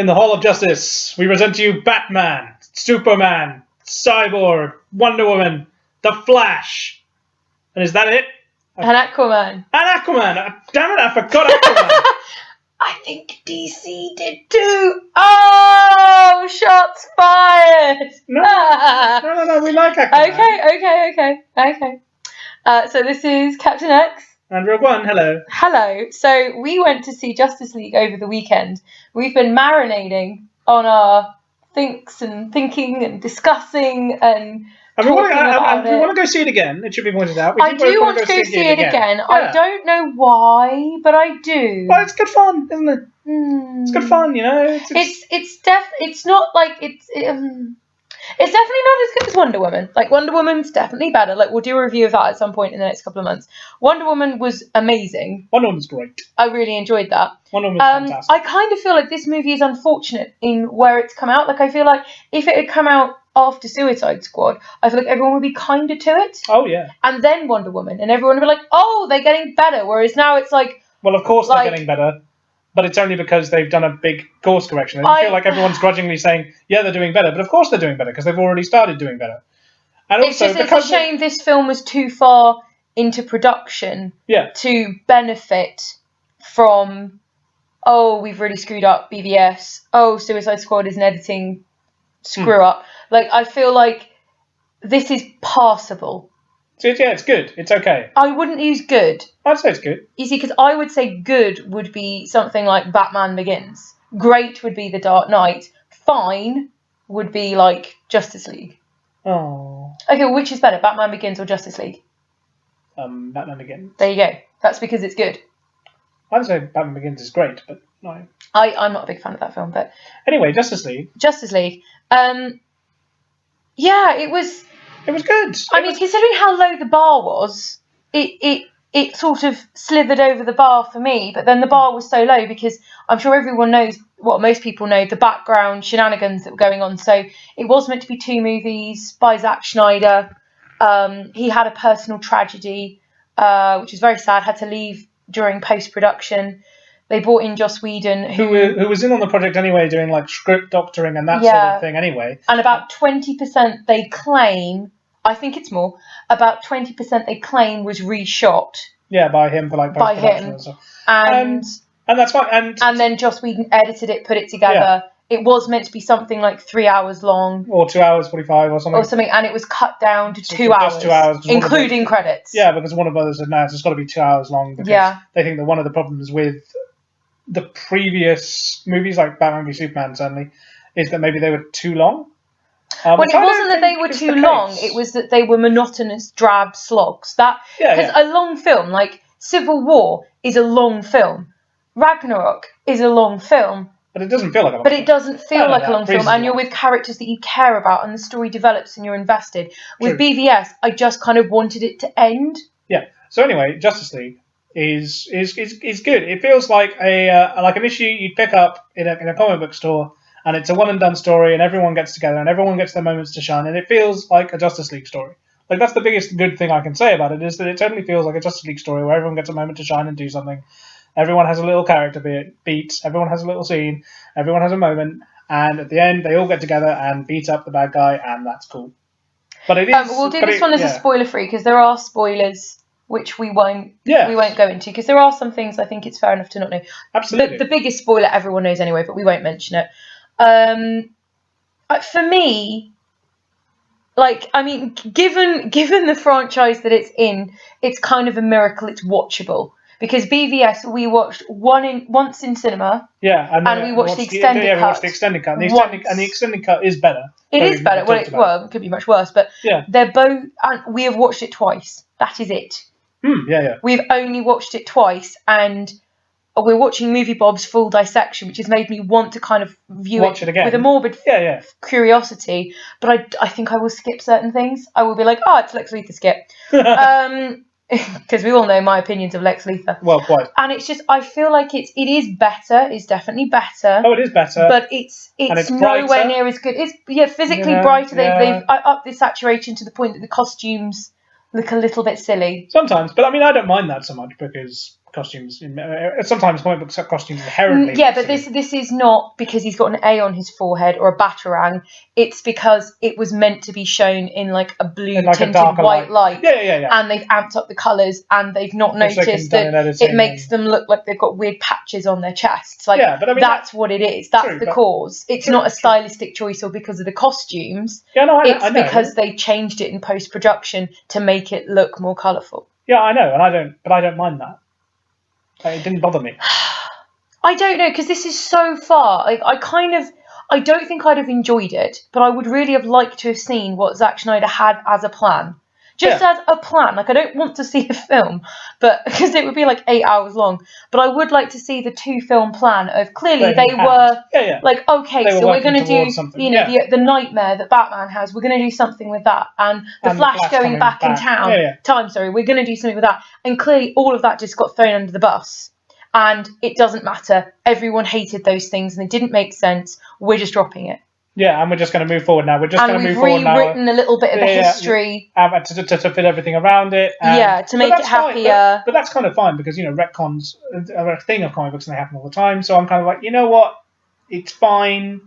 In the Hall of Justice, we present to you Batman, Superman, Cyborg, Wonder Woman, The Flash. And is that it? And Aquaman. And Aquaman! Damn it, I forgot Aquaman! I think DC did too. Oh, shots fired! No, we like Aquaman. Okay. So this is Captain X. And Rogue One, hello. Hello. So we went to see Justice League over the weekend. We've been marinating on our thinking and discussing and we want to go see it again. It should be pointed out. I do want to go see it again. Yeah. I don't know why, but I do. Well, it's good fun, isn't it? It's good fun, you know. It's not like it's definitely not as good as Wonder Woman. Like, Wonder Woman's definitely better. Like, we'll do a review of that at some point in the next couple of months. Wonder Woman was amazing. Wonder Woman's great. I really enjoyed that. Wonder Woman's fantastic. I kind of feel like this movie is unfortunate in where it's come out. Like, I feel like if it had come out after Suicide Squad, I feel like everyone would be kinder to it. Oh, yeah. And then Wonder Woman. And everyone would be like, oh, they're getting better. Whereas now it's like... Well, of course they're getting better. But it's only because they've done a big course correction. I feel like everyone's grudgingly saying, yeah, they're doing better. But of course they're doing better because they've already started doing better. And also, it's a shame this film was too far into production to benefit from, oh, we've really screwed up BVS. Oh, Suicide Squad is an editing screw up. Like, I feel like this is passable. So yeah, it's good. It's okay. I wouldn't use good. I'd say it's good. You see, because I would say good would be something like Batman Begins. Great would be The Dark Knight. Fine would be like Justice League. Oh. Okay, well, which is better, Batman Begins or Justice League? Batman Begins. There you go. That's because it's good. I'd say Batman Begins is great, but no. I'm not a big fan of that film, but... Anyway, Justice League. Yeah, it was... It was good. I mean, considering how low the bar was, it sort of slithered over the bar for me. But then the bar was so low because I'm sure everyone knows, most people know, the background shenanigans that were going on. So it was meant to be 2 movies by Zack Snyder. He had a personal tragedy, which is very sad, had to leave during post-production. They brought in Joss Whedon, who was in on the project anyway, doing like script doctoring and that sort of thing anyway. And about 20% they claim, I think it's more, about 20% they claim was reshot. Yeah, by him for like post-production and stuff. And that's fine. And then Joss Whedon edited it, put it together. Yeah. It was meant to be something like 3 hours long. Or 2 hours 45 or something. And it was cut down to 2 hours. Just 2 hours. Including credits. Yeah, because Warner Brothers said, no, it's got to be 2 hours long. Because they think that one of the problems with the previous movies, like Batman v Superman, certainly, is that maybe they were too long. Well, it wasn't that they were too long. It was that they were monotonous, drab slogs. Because a long film, like Civil War, is a long film. Ragnarok is a long film. But it doesn't feel like a long film. But it doesn't feel like a long film. And you're with characters that you care about, and the story develops and you're invested. With BVS, I just kind of wanted it to end. Yeah. So anyway, Justice League is good. It feels like an issue you'd pick up in a comic book store, and it's a one and done story, and everyone gets together and everyone gets their moments to shine, and it feels like a Justice League story. Like, that's the biggest good thing I can say about it, is that it totally feels like a Justice League story where everyone gets a moment to shine and do something. Everyone has a little character beat, everyone has a little scene, everyone has a moment, and at the end they all get together and beat up the bad guy, and that's cool. But it is. We'll do this one as a spoiler free, because there are spoilers which we won't go into, because there are some things I think it's fair enough to not know. Absolutely. The biggest spoiler everyone knows anyway, but we won't mention it. For me, like, I mean, given the franchise that it's in, it's kind of a miracle it's watchable. Because BVS, we watched once in cinema. Yeah, and we watched the extended cut. Yeah, we watched the extended cut. And the extended cut is better. It is better. Well, it could be much worse, but they're both. And we have watched it twice. That is it. Yeah. We've only watched it twice, and we're watching Movie Bob's full dissection, which has made me want to kind of watch it again with a morbid curiosity. But I think I will skip certain things. I will be like, it's Lex Luthor skip. Because we all know my opinions of Lex Luthor. Well, quite. And it's just, I feel like it is better. It's definitely better. Oh, it is better. But it's nowhere near as good. It's physically brighter. They've upped the saturation to the point that the costumes look a little bit silly. Sometimes, but I mean, I don't mind that so much because costumes. Sometimes comic book costumes inherently. Yeah, but this is not because he's got an A on his forehead or a batarang. It's because it was meant to be shown in like a blue tinted white light. Yeah. And they've amped up the colours, and they've not noticed that it makes them look like they've got weird patches on their chests. Like, but I mean, that's what it is. That's the cause. It's not a stylistic choice or because of the costumes. Yeah, no, I know. Because they changed it in post production to make it look more colourful. Yeah, I know, and I don't mind that. It didn't bother me. I don't know, because this is so far. I don't think I'd have enjoyed it, but I would really have liked to have seen what Zack Snyder had as a plan. Just as a plan. Like, I don't want to see a film, but because it would be like 8 hours long. But I would like to see the 2-film plan of clearly they were like, okay, so we're going to do, the nightmare that Batman has. We're going to do something with that, and the Flash going back in time. We're going to do something with that, and clearly all of that just got thrown under the bus. And it doesn't matter. Everyone hated those things, and they didn't make sense. We're just dropping it. Yeah, and we're just going to move forward now. We've rewritten a little bit of the history. To fit everything around it. To make it happier. But that's kind of fine because, retcons are a thing of comic books and they happen all the time. So I'm kind of like, you know what? It's fine.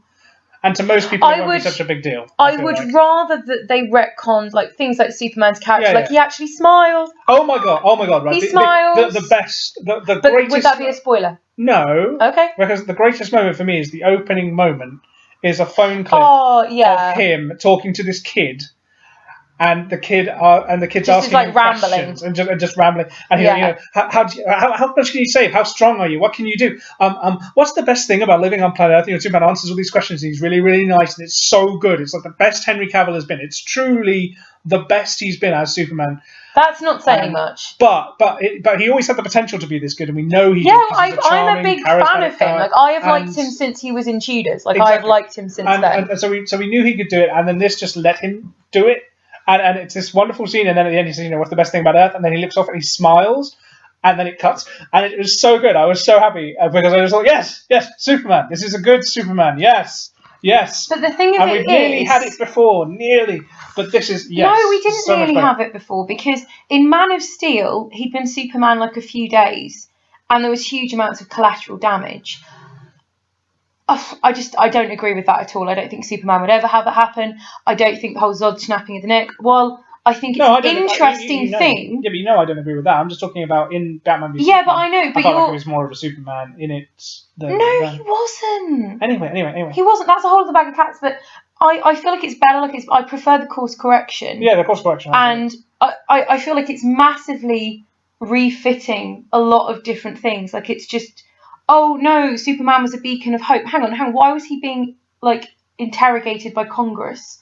And to most people, it won't be such a big deal. I would rather that they retconned like things like Superman's character. He actually smiled. Oh my god! Right, he smiles. The best, the greatest. Would that be a spoiler? No. Okay. Because the greatest moment for me is the opening moment. Is a phone clip of him talking to this kid, and the kid's asking him questions and just rambling. And he's how much can you save? How strong are you? What can you do? What's the best thing about living on planet Earth? Superman answers all these questions. And he's really, really nice, and it's so good. It's like the best Henry Cavill has been. It's truly the best he's been as Superman. That's not saying much. But he always had the potential to be this good, and we know he did. I'm a big fan of him. Like, I have liked him since he was in Tudors. Like, I have liked him since then. And so we knew he could do it, and then this just let him do it. And it's this wonderful scene, and then at the end he says, what's the best thing about Earth? And then he looks off and he smiles, and then it cuts, and it was so good. I was so happy because I was like, yes, Superman. This is a good Superman. Yes. But the thing of it is... we nearly had it before, but this is, No, we didn't really have it before, because in Man of Steel, he'd been Superman like a few days, and there was huge amounts of collateral damage. I don't agree with that at all. I don't think Superman would ever have that happen. I don't think the whole Zod snapping of the neck... Well, I think it's an interesting thing. Yeah, but I don't agree with that. I'm just talking about in Batman v Superman. Yeah, but I know. But I felt like it was more of a Superman in it. No, he wasn't. Anyway. He wasn't. That's a whole other bag of cats. But I feel like it's better. I prefer the course correction. Yeah, the course correction. And I feel like it's massively refitting a lot of different things. Like, it's just, oh no, Superman was a beacon of hope. Hang on. Why was he being interrogated by Congress?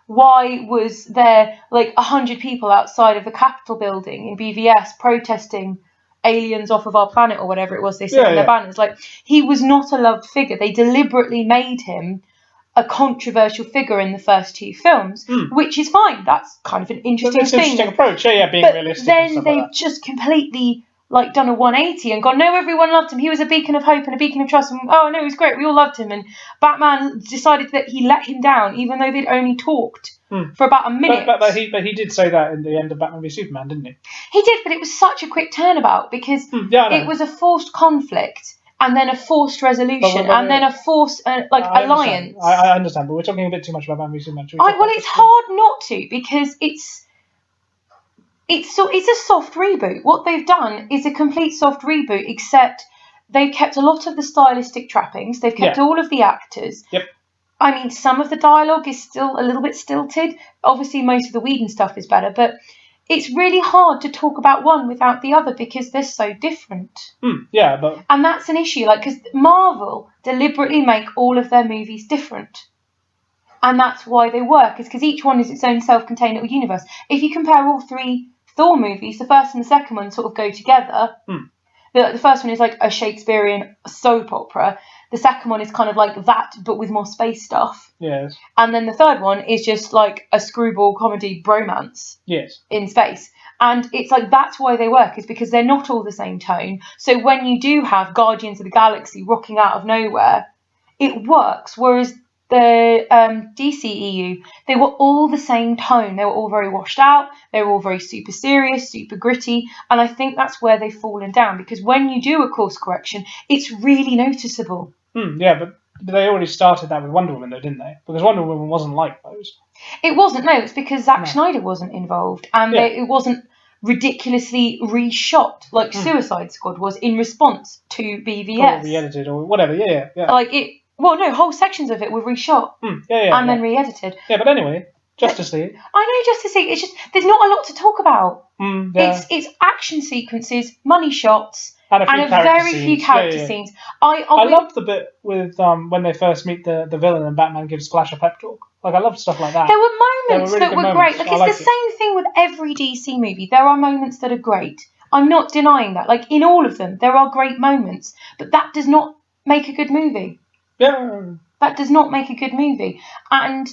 Why was there 100 people outside of the Capitol building in BVS protesting aliens off of our planet or whatever it was they said in their banners? He was not a loved figure. They deliberately made him a controversial figure in the first 2 films, which is fine. That's kind of an interesting thing. Interesting approach, being realistic. Then they've just completely done a 180 and gone, no, everyone loved him. He was a beacon of hope and a beacon of trust. And, oh, no, he was great. We all loved him. And Batman decided that he let him down, even though they'd only talked for about a minute. But he did say that in the end of Batman v Superman, didn't he? He did, but it was such a quick turnabout because it was a forced conflict and then a forced resolution and then a forced alliance. I understand, but we're talking a bit too much about Batman v Superman. Well, it's hard not to because it's a soft reboot. What they've done is a complete soft reboot, except they've kept a lot of the stylistic trappings. They've kept all of the actors. Yep. I mean, some of the dialogue is still a little bit stilted. Obviously, most of the Whedon stuff is better, but it's really hard to talk about one without the other because they're so different. And that's an issue, because Marvel deliberately make all of their movies different. And that's why they work, is because each one is its own self-contained little universe. If you compare all 3 Thor movies, the first and the second one sort of go together. The first one is like a Shakespearean soap opera. The second one is kind of like that, but with more space stuff. Yes. And then the third one is just like a screwball comedy bromance. Yes. In space. And it's that's why they work, is because they're not all the same tone. So when you do have Guardians of the Galaxy rocking out of nowhere, it works. Whereas the DCEU, they were all the same tone. They were all very washed out. They were all very super serious, super gritty. And I think that's where they've fallen down, because when you do a course correction, it's really noticeable. Yeah, but they already started that with Wonder Woman, though, didn't they? Because Wonder Woman wasn't like those. It wasn't, no. It's because Zack Snyder wasn't involved. And it wasn't ridiculously reshot like Suicide Squad was in response to BVS. Or re-edited or whatever, yeah. Like it... Well, no, whole sections of it were reshot and then re-edited. Yeah, but anyway, Justice League. I know Justice League. It's just there's not a lot to talk about. It's action sequences, money shots, and a very few character scenes. I loved the bit with when they first meet the villain and Batman gives Flash a pep talk. Like, I loved stuff like that. There were moments that were great. Like, it's the same thing with every DC movie. There are moments that are great. I'm not denying that. Like, in all of them, there are great moments, but that does not make a good movie. Yeah. That does not make a good movie. And,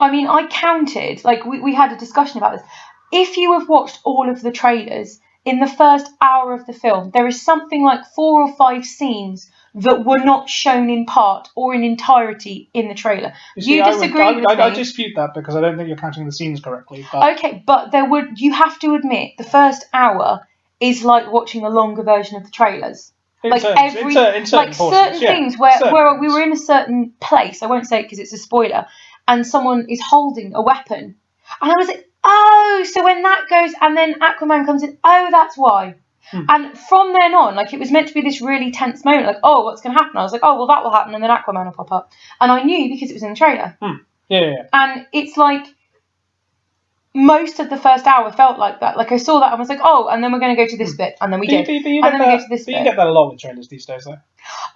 I mean, I counted, like, we had a discussion about this. If you have watched all of the trailers, in the first hour of the film, there is something like 4 or 5 scenes that were not shown in part or in entirety in the trailer. You disagree with me? I dispute that because I don't think you're counting the scenes correctly. But... Okay, but you have to admit, the first hour is like watching a longer version of the trailers. In certain things where we were in a certain place, I won't say it because it's a spoiler, and someone is holding a weapon, and I was like, oh, so when that goes and then Aquaman comes in, oh, that's why. And from then on, like, it was meant to be this really tense moment, like, oh, what's going to happen? I was like, oh, well, that will happen, and then Aquaman will pop up, and I knew because it was in the trailer. Yeah. And it's like, most of the first hour felt like that. Like, I saw that and was like, oh, and then we're going to go to this bit, and then we did. And then we go to this bit. You get that a lot with trailers these days, though.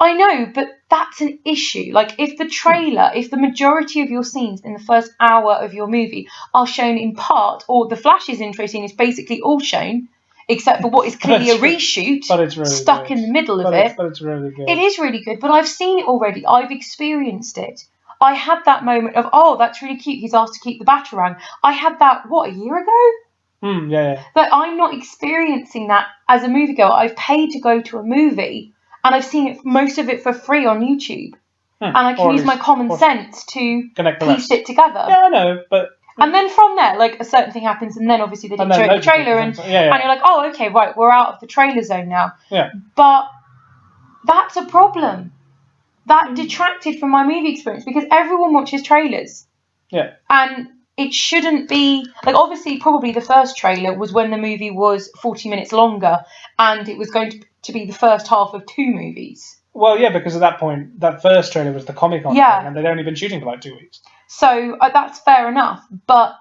I know, but that's an issue. Like, if the trailer, if the majority of your scenes in the first hour of your movie are shown in part, or the Flash's intro scene is basically all shown, except for what is clearly a reshoot, but it's really stuck good. in the middle of it. But it's really good. It is really good, but I've seen it already. I've experienced it. I had that moment of, oh, that's really cute. He's asked to keep the Batarang. I had that, a year ago? Yeah. But I'm not experiencing that as a moviegoer. I've paid to go to a movie, and I've seen most of it for free on YouTube. And I can use my common sense to piece it together. Yeah, I know, but... And then from there, like, a certain thing happens, and then obviously they didn't show the trailer, and you're like, oh, okay, right, we're out of the trailer zone now. Yeah. But that's a problem. That detracted from my movie experience, because everyone watches trailers. Yeah. And it shouldn't be... Like, obviously, probably the first trailer was when the movie was 40 minutes longer, and it was going to be the first half of 2 movies. Well, yeah, because at that point, that first trailer was the Comic-Con thing, and they'd only been shooting for like 2 weeks. So that's fair enough, but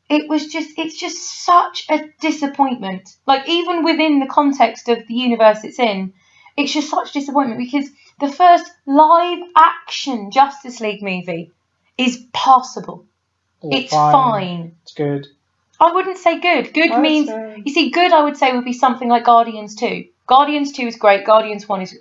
it's just such a disappointment. Like, even within the context of the universe it's in, it's just such a disappointment, because the first live-action Justice League movie is passable. It's fine. It's good. I wouldn't say good. Good means... You see, good, I would say, would be something like Guardians 2. Guardians 2 is great. Guardians 1 is...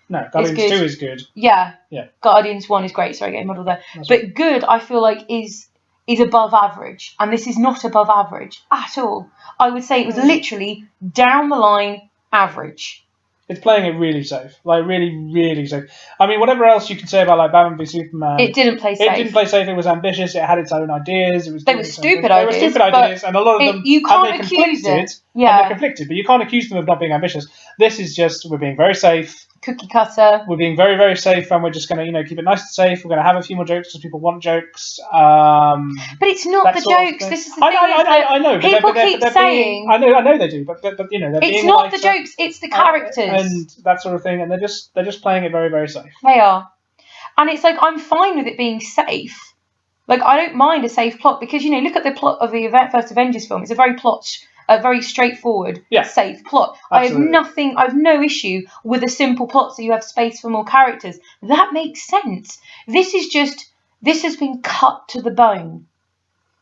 No, Guardians 2 is good. Yeah. Guardians 1 is great. Sorry, getting muddled there. But good, I feel like, is above average. And this is not above average at all. I would say it was literally down the line average. It's playing it really safe. Like, really, really safe. I mean, whatever else you can say about, like, Batman v Superman... It didn't play safe. It didn't play safe. It was ambitious. It had its own ideas. They were stupid ideas, and a lot of them... You can't accuse it. Yeah. And they're conflicted, but you can't accuse them of not being ambitious. This is just, we're being very safe. Cookie cutter. We're being very, very safe, and we're just going to, keep it nice and safe. We're going to have a few more jokes because people want jokes. But it's not the jokes. This is the thing. I know. People keep saying. I know they do, but they're it's not the jokes. It's the characters and that sort of thing, and they're just playing it very, very safe. They are, and it's like, I'm fine with it being safe. Like, I don't mind a safe plot, because look at the plot of the first Avengers film. It's a very straightforward, safe plot. Absolutely. I have no issue with a simple plot, so you have space for more characters. That makes sense. This has been cut to the bone.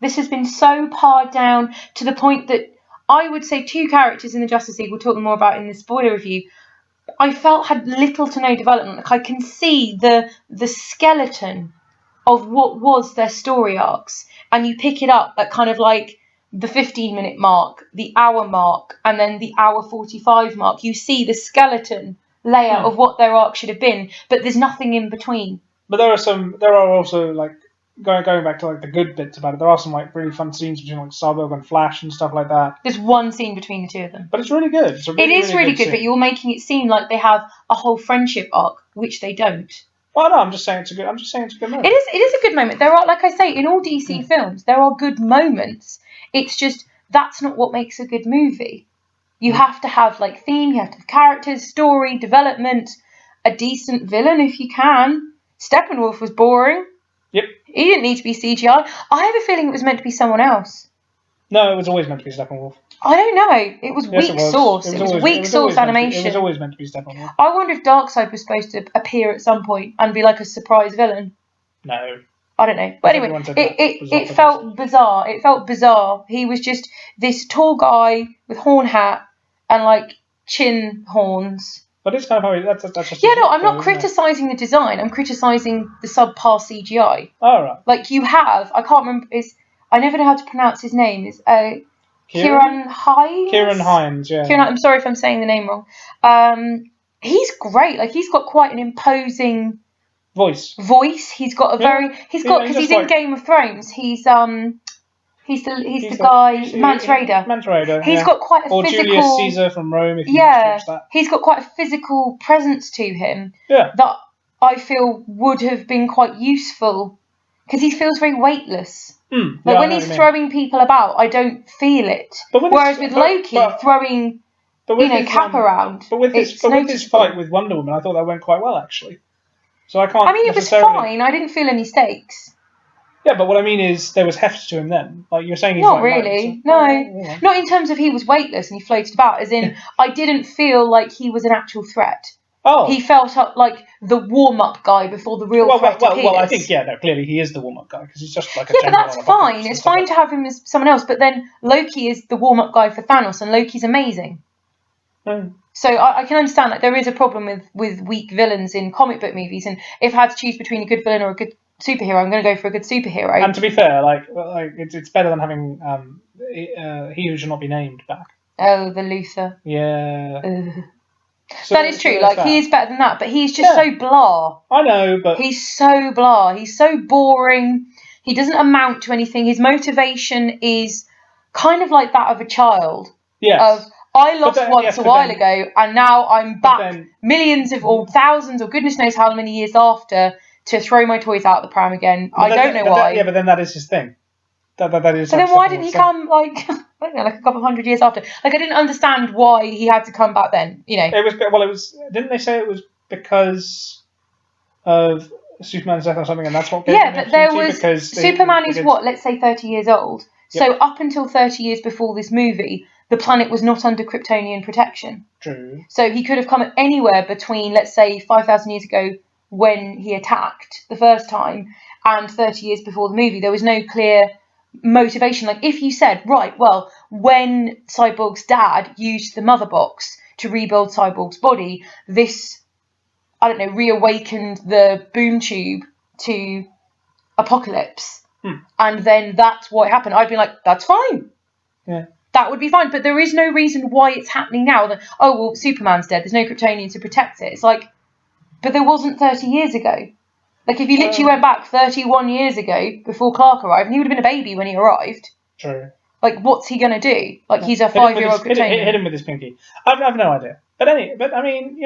This has been so pared down to the point that I would say 2 characters in the Justice League, we'll talk more about in the spoiler review, I felt had little to no development. Like, I can see the skeleton of what was their story arcs, and you pick it up at kind of like the 15-minute mark, the hour mark, and then the hour 45 mark. You see the skeleton layer of what their arc should have been, but there's nothing in between. But there are also like going back to like the good bits about it. There are some like really fun scenes between like Cyborg and Flash and stuff like that. There's one scene between the two of them. But it's really good. It is really good, but you're making it seem like they have a whole friendship arc, which they don't. Well, no, I'm just saying it's a good moment. It is a good moment. There are, like I say, in all DC films, there are good moments. It's just that's not what makes a good movie. You have to have like theme, you have to have characters, story, development, a decent villain if you can. Steppenwolf was boring. Yep. He didn't need to be CGI. I have a feeling it was meant to be someone else. No, it was always meant to be Steppenwolf. I don't know. It was weak source. It was weak source animation. It was always meant to be Steppenwolf. I wonder if Darkseid was supposed to appear at some point and be like a surprise villain. No. I don't know. But anyway, it felt bizarre. It felt bizarre. He was just this tall guy with horn hat and like chin horns. But it's kind of how that's just... Yeah, no, I'm not criticising the design. I'm criticising the subpar CGI. Oh, right. Like you have, I can't remember, I never know how to pronounce his name. It's Kieran Hines? Kieran Hines, yeah. I'm sorry if I'm saying the name wrong. He's great. Like he's got quite an imposing voice. He's got because he's in Game of Thrones. He's the guy Mance Rayder. Mance Rayder. He's got quite a physical. Or Julius Caesar from Rome. If you watch that. He's got quite a physical presence to him. Yeah. That I feel would have been quite useful because he feels very weightless. Like when he's throwing people about, I don't feel it. Whereas with Loki throwing, Cap around. But with his fight with Wonder Woman, I thought that went quite well actually. So I can't. I mean, it was fine. I didn't feel any stakes. Yeah, but what I mean is there was heft to him then. Like you're saying, he's not really. No, not in terms of he was weightless and he floated about. As in, I didn't feel like he was an actual threat. Oh. He felt like the warm-up guy before the real threat appears. Well, I think, clearly he is the warm-up guy because he's just like a but that's fine. It's fine to have him as someone else, but then Loki is the warm-up guy for Thanos, and Loki's amazing. So I can understand that there is a problem with weak villains in comic book movies, and if I had to choose between a good villain or a good superhero, I'm going to go for a good superhero. And to be fair, like it's better than having He Who Shall Not Be Named back. Oh, the Luthor. Yeah. So, that is true. Like he is better than that, but he's just so blah. I know, but he's so blah. He's so boring. He doesn't amount to anything. His motivation is kind of like that of a child. Yes. Of I lost once a while ago, and now I'm back millions or thousands or goodness knows how many years after to throw my toys out the pram again. I don't know why. But then that is his thing. That is. So then why didn't he come like I don't know, like a couple of hundred years after? Like I didn't understand why he had to come back then. It was. Didn't they say it was because of Superman's death or something, and that's what? But there was Superman is what? Let's say 30 years old. Yep. So up until 30 years before this movie, the planet was not under Kryptonian protection. True. So he could have come anywhere between, let's say, 5,000 years ago when he attacked the first time and 30 years before the movie. There was no clear motivation. Like if you said, right, well, when Cyborg's dad used the mother box to rebuild Cyborg's body, this, I don't know, reawakened the boom tube to Apocalypse. And then that's what happened. I'd be like, that's fine. Yeah. That would be fine. But there is no reason why it's happening now. That, oh, well, Superman's dead. There's no Kryptonian to protect it. It's like, but there wasn't 30 years ago. Like, if you literally went back 31 years ago before Clark arrived, and he would have been a baby when he arrived. True. Like, what's he going to do? Like, he's a 5-year-old Kryptonian. Hit him with his pinky. I've no idea. But I mean,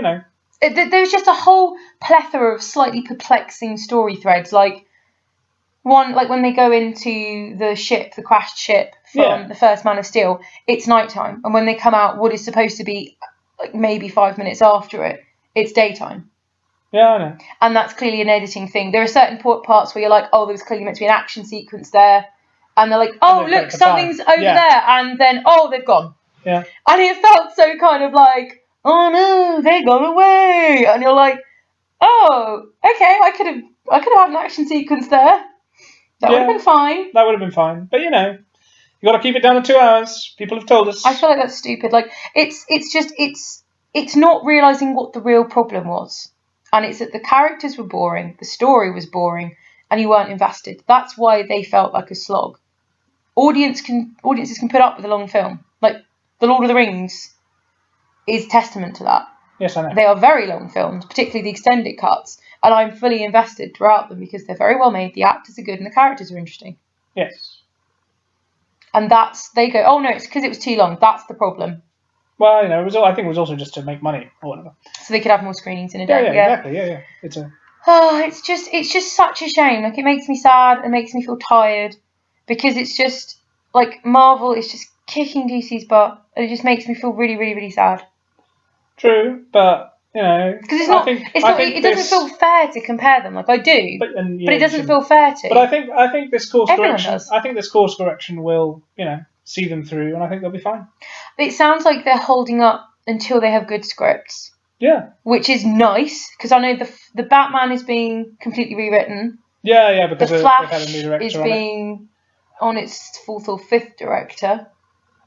There's just a whole plethora of slightly perplexing story threads. Like, one, like when they go into the ship, the crashed ship from the first Man of Steel, it's nighttime. And when they come out, what is supposed to be like maybe 5 minutes after it, it's daytime. Yeah, I know. And that's clearly an editing thing. There are certain parts where you're like, oh, there was clearly meant to be an action sequence there. And they're like, oh, look, something's over there. And then, oh, they've gone. Yeah. And it felt so kind of like, oh, no, they've gone away. And you're like, oh, okay, I could have had an action sequence there. That would have been fine. That would have been fine. But, you got to keep it down to 2 hours. People have told us. I feel like that's stupid. Like, it's not realising what the real problem was. And it's that the characters were boring, the story was boring, and you weren't invested. That's why they felt like a slog. Audiences can put up with a long film. Like, The Lord of the Rings is testament to that. Yes, I know. They are very long films, particularly the extended cuts, and I'm fully invested throughout them because they're very well made, the actors are good, and the characters are interesting. Yes. And they go, oh no, it's because it was too long. That's the problem. Well, I think it was also just to make money or whatever. So they could have more screenings in a day. Yeah, exactly. Yeah. It's just such a shame. Like, it makes me sad. It makes me feel tired because it's just like Marvel is just kicking DC's butt, and it just makes me feel really, really, really sad. True, but because it doesn't feel fair to compare them. Like, I do, but it doesn't feel fair to. But I think this course Everyone correction. does. I think this course correction will see them through, and I think they'll be fine. It sounds like they're holding up until they have good scripts. Yeah. Which is nice, because I know the Batman is being completely rewritten. Yeah, because the they've Flash had a new director is being on its fourth or fifth director.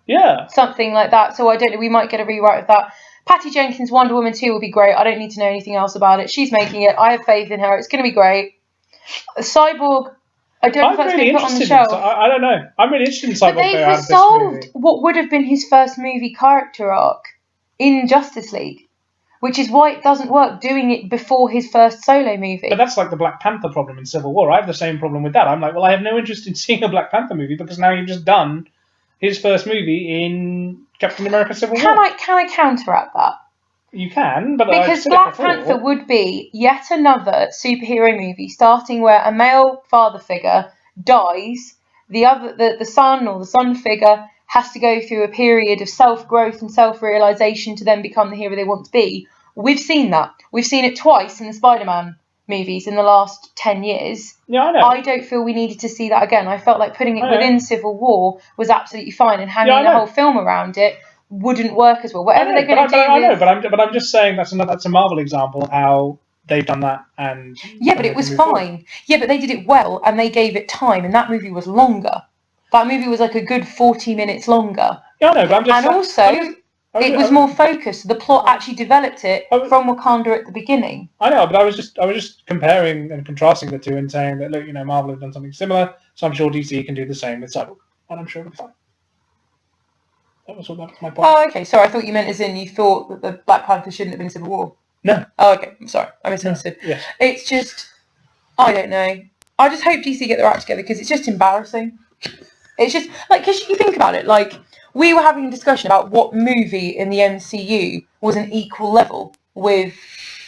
Yeah. Something like that. So I don't know, we might get a rewrite of that. Patty Jenkins' Wonder Woman 2 will be great. I don't need to know anything else about it. She's making it. I have faith in her. It's going to be great. Cyborg, I don't know if that's been put on the shelf. I don't know. I'm really interested in Cyborg. But they've resolved what would have been his first movie character arc in Justice League, which is why it doesn't work doing it before his first solo movie. But that's like the Black Panther problem in Civil War. I have the same problem with that. I'm like, well, I have no interest in seeing a Black Panther movie because now you've just done his first movie in Captain America Civil War. Can I counteract that? You can, but because Black Panther would be yet another superhero movie starting where a male father figure dies, the son or the son figure has to go through a period of self-growth and self-realization to then become the hero they want to be. We've seen that. We've seen it twice in the Spider-Man movies in the last 10 years. Yeah, I know. I don't feel we needed to see that again. I felt like putting it within Civil War was absolutely fine, and hanging the whole film around it wouldn't work as well. Whatever they're going to do. I know, but I'm just saying that's a Marvel example of how they've done that, and but it was fine. Forward. Yeah, but they did it well, and they gave it time, and that movie was longer. That movie was like a good 40 minutes longer. Yeah, I know, but I'm just. And also, it was more focused. The plot actually developed it from Wakanda at the beginning. I know, but I was just comparing and contrasting the two and saying that, look, Marvel have done something similar, so I'm sure DC can do the same with Cyborg, and I'm sure it'll be fine. That was my point. Oh, okay. Sorry, I thought you meant as in you thought that the Black Panther shouldn't have been Civil War. No. Oh, okay. I'm sorry. I misunderstood. Yes. It's just, I don't know. I just hope DC get their act together because it's just embarrassing. It's just, like, because you think about it, like, we were having a discussion about what movie in the MCU was an equal level with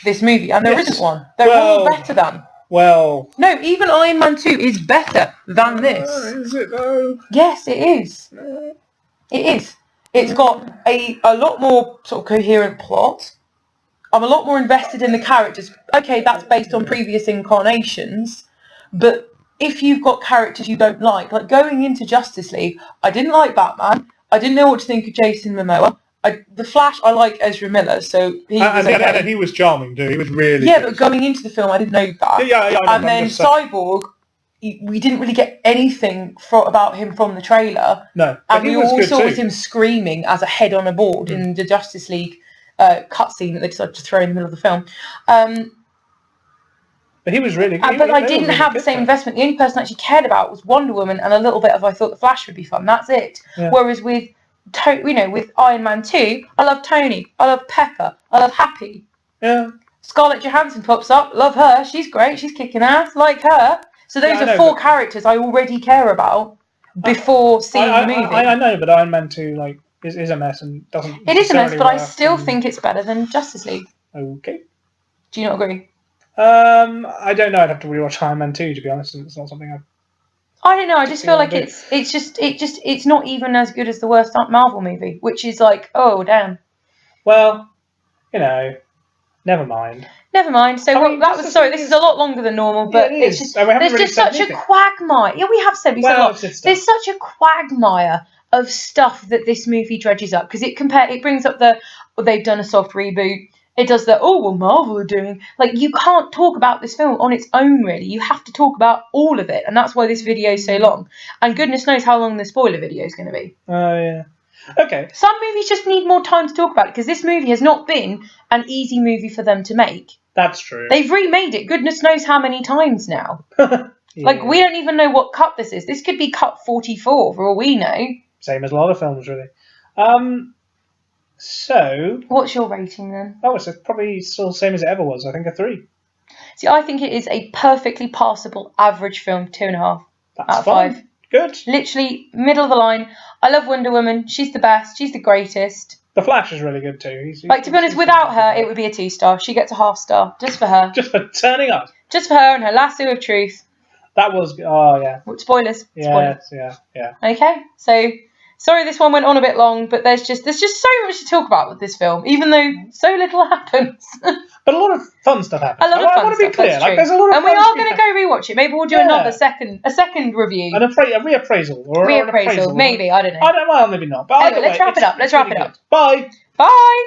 this movie, and there isn't one. They're all better than. Well... No, even Iron Man 2 is better than this. Is it, though? Yes, it is. It is. It's got a lot more sort of coherent plot. I'm a lot more invested in the characters. Okay, that's based on previous incarnations, but if you've got characters you don't like going into Justice League, I didn't like Batman. I didn't know what to think of Jason Momoa. The Flash, I like Ezra Miller, so he was okay. And he was charming too. He was really good. But going into the film, I didn't know that. Yeah. And then Cyborg, we didn't really get anything about him from the trailer. No, and we all saw was him screaming as a head on a board in the Justice League cutscene that they decided to throw in the middle of the film. But he was really good. But I didn't have the same investment. The only person I actually cared about was Wonder Woman and a little bit of I thought the Flash would be fun. That's it. Yeah. Whereas with Iron Man 2, I love Tony. I love Pepper. I love Happy. Yeah. Scarlett Johansson pops up. Love her. She's great. She's kicking ass. Like her. So those are four characters I already care about before seeing the movie. I know, but Iron Man 2 is a mess and doesn't. It is a mess, but I still think it's better than Justice League. Okay. Do you not agree? I don't know. I'd have to rewatch Iron Man 2 to be honest. It's not something I don't know. I just feel like it's not even as good as the worst Marvel movie, which is like, oh damn. Well, never mind. Never mind. So this is a lot longer than normal, but it's just there's just such a quagmire. Yeah, we have said a lot. There's such a quagmire of stuff that this movie dredges up because it brings up they've done a soft reboot. It does Marvel are doing. You can't talk about this film on its own, really. You have to talk about all of it, and that's why this video is so long. And goodness knows how long the spoiler video is going to be. Oh, yeah. Okay. Some movies just need more time to talk about it, because this movie has not been an easy movie for them to make. That's true. They've remade it goodness knows how many times now. Yeah. We don't even know what cut this is. This could be cut 44, for all we know. Same as a lot of films, really. So, What's your rating then? oh, it's probably still the same as it ever was. I think a 3. See, I think it is a perfectly passable average film, 2.5 That's out of fine. 5. Good. Literally middle of the line. I love Wonder Woman. She's the best. She's the greatest. The Flash is really good too. Like, to be honest, without her, it would be a 2-star. She gets a half-star just for her. Just for turning up. Just for her and her lasso of truth. That was, oh yeah. Spoilers. Yeah, Spoilers. yeah. Okay, so sorry this one went on a bit long, but there's just so much to talk about with this film, even though so little happens. But a lot of fun stuff happens. A lot of fun I want to be stuff, clear. that's Like, true. there's a lot of And we fun are stuff going to go rewatch it. Maybe we'll do another second review. a reappraisal or an appraisal. Maybe, I don't know. Well, maybe not. But Anyway, let's wrap it up. Bye. Bye.